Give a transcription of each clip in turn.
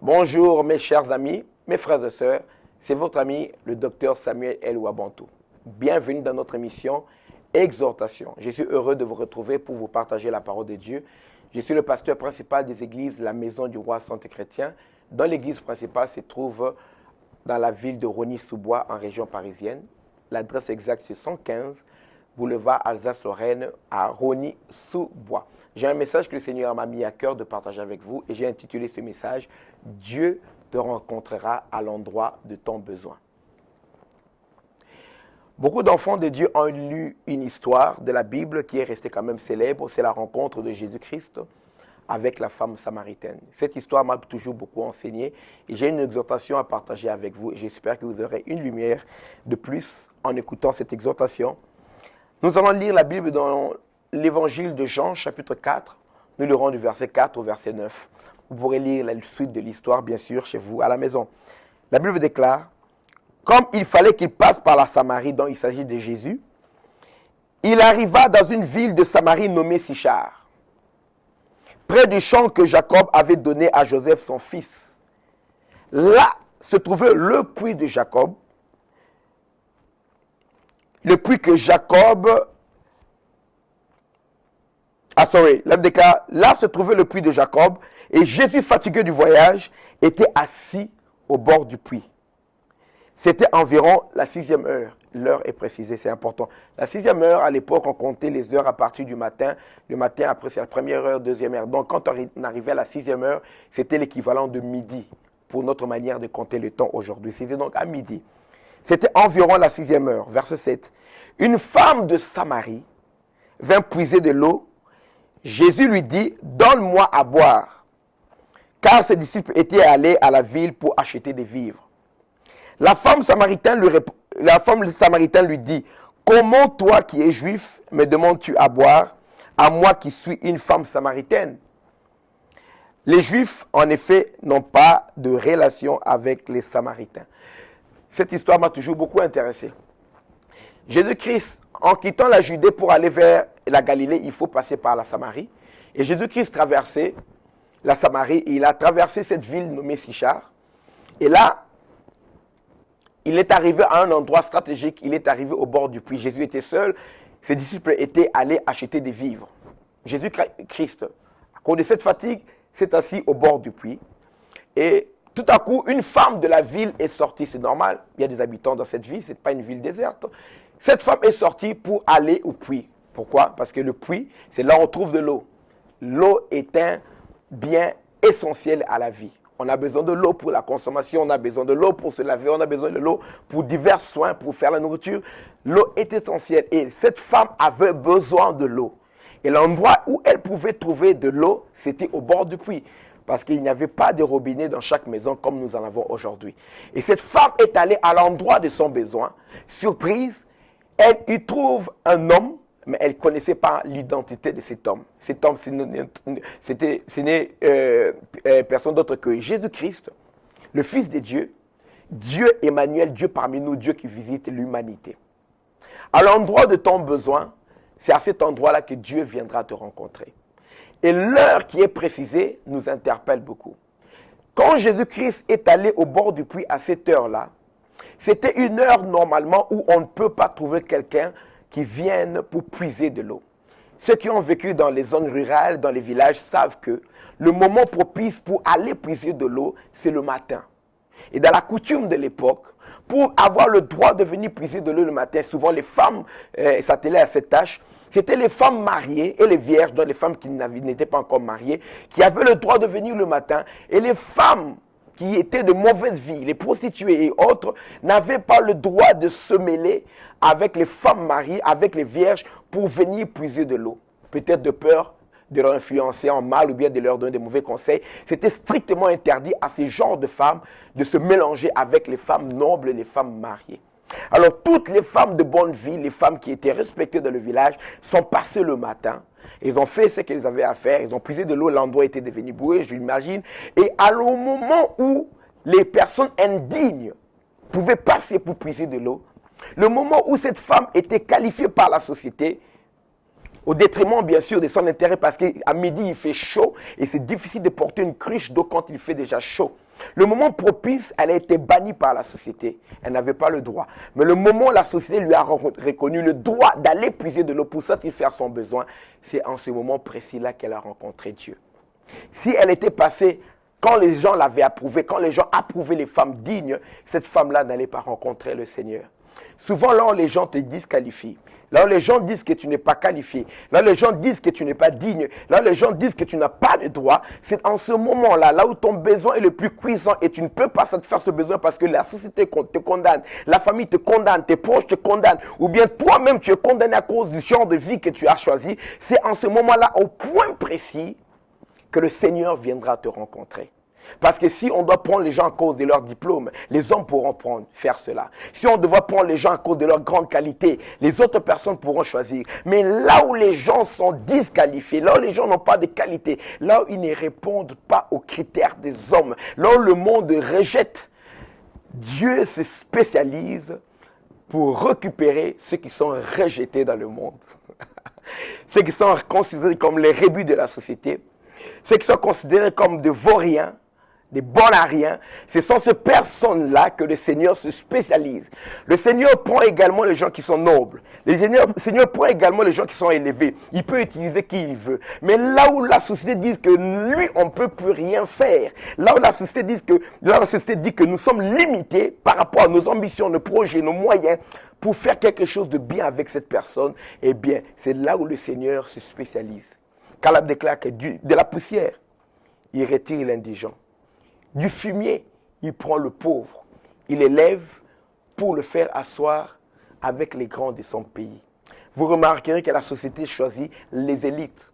Bonjour mes chers amis, mes frères et sœurs, c'est votre ami le docteur Samuel El Ouabantou. Bienvenue dans notre émission Exhortation. Je suis heureux de vous retrouver pour vous partager la parole de Dieu. Je suis le pasteur principal des églises La Maison du Roi Centre Chrétien, dont l'église principale se trouve dans la ville de Rosny-sous-Bois en région parisienne. L'adresse exacte c'est 115 boulevard Alsace-Lorraine à Rosny-sous-Bois. J'ai un message que le Seigneur m'a mis à cœur de partager avec vous et j'ai intitulé ce message « Dieu te rencontrera à l'endroit de ton besoin ». Beaucoup d'enfants de Dieu ont lu une histoire de la Bible qui est restée quand même célèbre, c'est la rencontre de Jésus-Christ avec la femme samaritaine. Cette histoire m'a toujours beaucoup enseigné et j'ai une exhortation à partager avec vous et j'espère que vous aurez une lumière de plus en écoutant cette exhortation. Nous allons lire la Bible dans l'évangile de Jean, chapitre 4. Nous lirons du verset 4 au verset 9. Vous pourrez lire la suite de l'histoire, bien sûr, chez vous, à la maison. La Bible déclare, « Comme il fallait qu'il passe par la Samarie, dont il s'agit de Jésus, il arriva dans une ville de Samarie nommée Sichar, près du champ que Jacob avait donné à Joseph, son fils. Là se trouvait le puits de Jacob, le puits que Jacob... Là se trouvait le puits de Jacob, et Jésus, fatigué du voyage, était assis au bord du puits. C'était environ la 6e heure. L'heure est précisée, c'est important. La 6e heure, à l'époque, on comptait les heures à partir du matin. Le matin, après, c'est la première heure, deuxième heure. Donc, quand on arrivait à la 6e heure, c'était l'équivalent de midi, pour notre manière de compter le temps aujourd'hui. C'était donc à midi. C'était environ la 6e heure, verset 7. Une femme de Samarie vint puiser de l'eau. Jésus lui dit, « Donne-moi à boire. » Car ses disciples étaient allés à la ville pour acheter des vivres. La femme samaritaine lui dit, « Comment toi qui es juif me demandes-tu à boire, à moi qui suis une femme samaritaine ?» Les Juifs, en effet, n'ont pas de relation avec les Samaritains. Cette histoire m'a toujours beaucoup intéressé. Jésus-Christ, en quittant la Judée pour aller vers la Galilée, il faut passer par la Samarie. Et Jésus-Christ traversait la Samarie et il a traversé cette ville nommée Sichar. Et là, il est arrivé à un endroit stratégique, il est arrivé au bord du puits. Jésus était seul, ses disciples étaient allés acheter des vivres. Jésus-Christ, à cause de cette fatigue, s'est assis au bord du puits. Et tout à coup, une femme de la ville est sortie, c'est normal, il y a des habitants dans cette ville, ce n'est pas une ville déserte. Cette femme est sortie pour aller au puits. Pourquoi? Parce que le puits, c'est là où on trouve de l'eau. L'eau est un bien essentiel à la vie. On a besoin de l'eau pour la consommation, on a besoin de l'eau pour se laver, on a besoin de l'eau pour divers soins, pour faire la nourriture. L'eau est essentielle et cette femme avait besoin de l'eau. Et l'endroit où elle pouvait trouver de l'eau, c'était au bord du puits. Parce qu'il n'y avait pas de robinet dans chaque maison comme nous en avons aujourd'hui. Et cette femme est allée à l'endroit de son besoin. Surprise, elle y trouve un homme, mais elle ne connaissait pas l'identité de cet homme. Cet homme, ce n'est personne d'autre que Jésus-Christ, le Fils de Dieu, Dieu Emmanuel, Dieu parmi nous, Dieu qui visite l'humanité. À l'endroit de ton besoin, c'est à cet endroit-là que Dieu viendra te rencontrer. Et l'heure qui est précisée nous interpelle beaucoup. Quand Jésus-Christ est allé au bord du puits à cette heure-là, c'était une heure normalement où on ne peut pas trouver quelqu'un qui vienne pour puiser de l'eau. Ceux qui ont vécu dans les zones rurales, dans les villages, savent que le moment propice pour aller puiser de l'eau, c'est le matin. Et dans la coutume de l'époque, pour avoir le droit de venir puiser de l'eau le matin, souvent les femmes s'attellaient à cette tâche. C'était les femmes mariées et les vierges, donc les femmes qui n'étaient pas encore mariées, qui avaient le droit de venir le matin. Et les femmes qui étaient de mauvaise vie, les prostituées et autres, n'avaient pas le droit de se mêler avec les femmes mariées, avec les vierges, pour venir puiser de l'eau. Peut-être de peur de leur influencer en mal ou bien de leur donner des mauvais conseils. C'était strictement interdit à ces genres de femmes de se mélanger avec les femmes nobles et les femmes mariées. Alors toutes les femmes de bonne vie, les femmes qui étaient respectées dans le village, sont passées le matin. Ils ont fait ce qu'ils avaient à faire, ils ont puisé de l'eau, l'endroit était devenu boueux, je l'imagine. Et au moment où les personnes indignes pouvaient passer pour puiser de l'eau, le moment où cette femme était qualifiée par la société, au détriment bien sûr de son intérêt, parce qu'à midi il fait chaud et c'est difficile de porter une cruche d'eau quand il fait déjà chaud. Le moment propice, elle a été bannie par la société. Elle n'avait pas le droit. Mais le moment où la société lui a reconnu le droit d'aller puiser de l'eau pour satisfaire son besoin, c'est en ce moment précis-là qu'elle a rencontré Dieu. Si elle était passée, quand les gens l'avaient approuvée, quand les gens approuvaient les femmes dignes, cette femme-là n'allait pas rencontrer le Seigneur. Souvent, là où les gens te disqualifient, là où les gens disent que tu n'es pas qualifié, là où les gens disent que tu n'es pas digne, là où les gens disent que tu n'as pas de droit, c'est en ce moment-là, là où ton besoin est le plus cuisant et tu ne peux pas satisfaire ce besoin parce que la société te condamne, la famille te condamne, tes proches te condamnent, ou bien toi-même tu es condamné à cause du genre de vie que tu as choisi, c'est en ce moment-là, au point précis, que le Seigneur viendra te rencontrer. Parce que si on doit prendre les gens à cause de leur diplôme, les hommes pourront faire cela. Si on doit prendre les gens à cause de leur grande qualité, les autres personnes pourront choisir. Mais là où les gens sont disqualifiés, là où les gens n'ont pas de qualité, là où ils ne répondent pas aux critères des hommes, là où le monde rejette, Dieu se spécialise pour récupérer ceux qui sont rejetés dans le monde. Ceux qui sont considérés comme les rébus de la société, ceux qui sont considérés comme des vauriens, des bons à rien, ce sont ces personnes-là que le Seigneur se spécialise. Le Seigneur prend également les gens qui sont nobles. Le Seigneur prend également les gens qui sont élevés. Il peut utiliser qui il veut. Mais là où la société dit que lui, on ne peut plus rien faire, là où la société dit que nous sommes limités par rapport à nos ambitions, nos projets, nos moyens, pour faire quelque chose de bien avec cette personne, eh bien, c'est là où le Seigneur se spécialise. Caleb déclare que de la poussière, il retire l'indigent. Du fumier, il prend le pauvre. Il élève pour le faire asseoir avec les grands de son pays. Vous remarquerez que la société choisit les élites,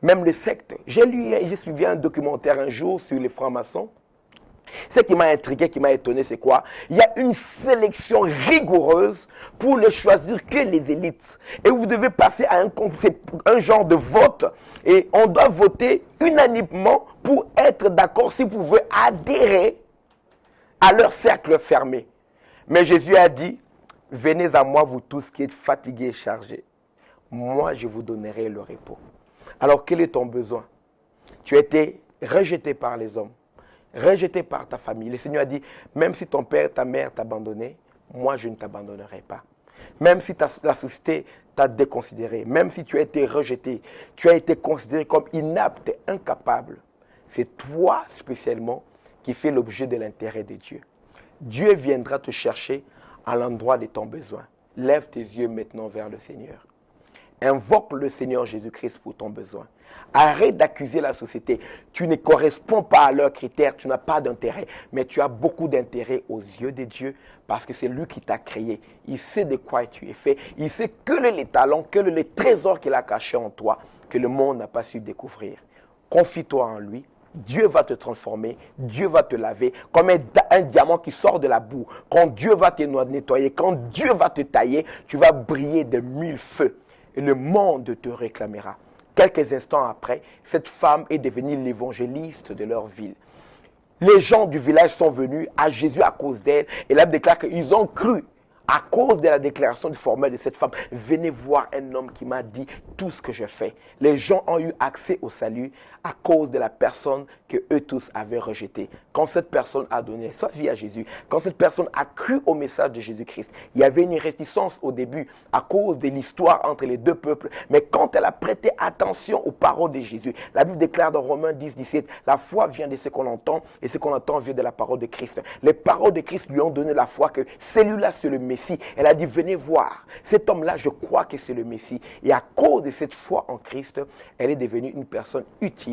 même les sectes. J'ai suivi un documentaire un jour sur les francs-maçons. Ce qui m'a intrigué, qui m'a étonné, c'est quoi? Il y a une sélection rigoureuse pour ne choisir que les élites. Et vous devez passer à un genre de vote. Et on doit voter unanimement pour être d'accord si vous pouvez adhérer à leur cercle fermé. Mais Jésus a dit, venez à moi vous tous qui êtes fatigués et chargés. Moi, je vous donnerai le repos. Alors, quel est ton besoin? Tu as été rejeté par les hommes, rejeté par ta famille. Le Seigneur a dit, même si ton père, ta mère t'abandonné, moi je ne t'abandonnerai pas. Même si la société t'a déconsidéré, même si tu as été rejeté, tu as été considéré comme inapte, incapable, c'est toi spécialement qui fais l'objet de l'intérêt de Dieu. Dieu viendra te chercher à l'endroit de ton besoin. Lève tes yeux maintenant vers le Seigneur. Invoque le Seigneur Jésus-Christ pour ton besoin. Arrête d'accuser la société. Tu ne corresponds pas à leurs critères, tu n'as pas d'intérêt, mais tu as beaucoup d'intérêt aux yeux de Dieu parce que c'est lui qui t'a créé. Il sait de quoi tu es fait. Il sait quels sont les talents, quels sont les trésors qu'il a cachés en toi que le monde n'a pas su découvrir. Confie-toi en lui. Dieu va te transformer, Dieu va te laver comme un diamant qui sort de la boue. Quand Dieu va te nettoyer, quand Dieu va te tailler, tu vas briller de 1000 feux. Et le monde te réclamera. Quelques instants après, cette femme est devenue l'évangéliste de leur ville. Les gens du village sont venus à Jésus à cause d'elle. Et là, déclare qu'ils ont cru à cause de la déclaration formelle de cette femme. Venez voir un homme qui m'a dit tout ce que je fais. Les gens ont eu accès au salut à cause de la personne que eux tous avaient rejetée. Quand cette personne a donné sa vie à Jésus, quand cette personne a cru au message de Jésus-Christ, il y avait une réticence au début à cause de l'histoire entre les deux peuples. Mais quand elle a prêté attention aux paroles de Jésus, la Bible déclare dans Romains 10, 17, la foi vient de ce qu'on entend et ce qu'on entend vient de la parole de Christ. Les paroles de Christ lui ont donné la foi que celui-là c'est le Messie. Elle a dit, venez voir, cet homme-là, je crois que c'est le Messie. Et à cause de cette foi en Christ, elle est devenue une personne utile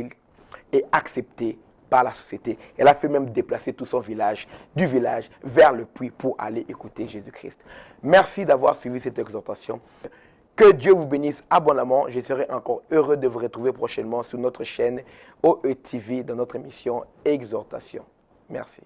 et acceptée par la société. Elle a fait même déplacer tout son village, du village vers le puits pour aller écouter Jésus-Christ. Merci d'avoir suivi cette exhortation. Que Dieu vous bénisse abondamment. Je serai encore heureux de vous retrouver prochainement sur notre chaîne OETV dans notre émission Exhortation. Merci.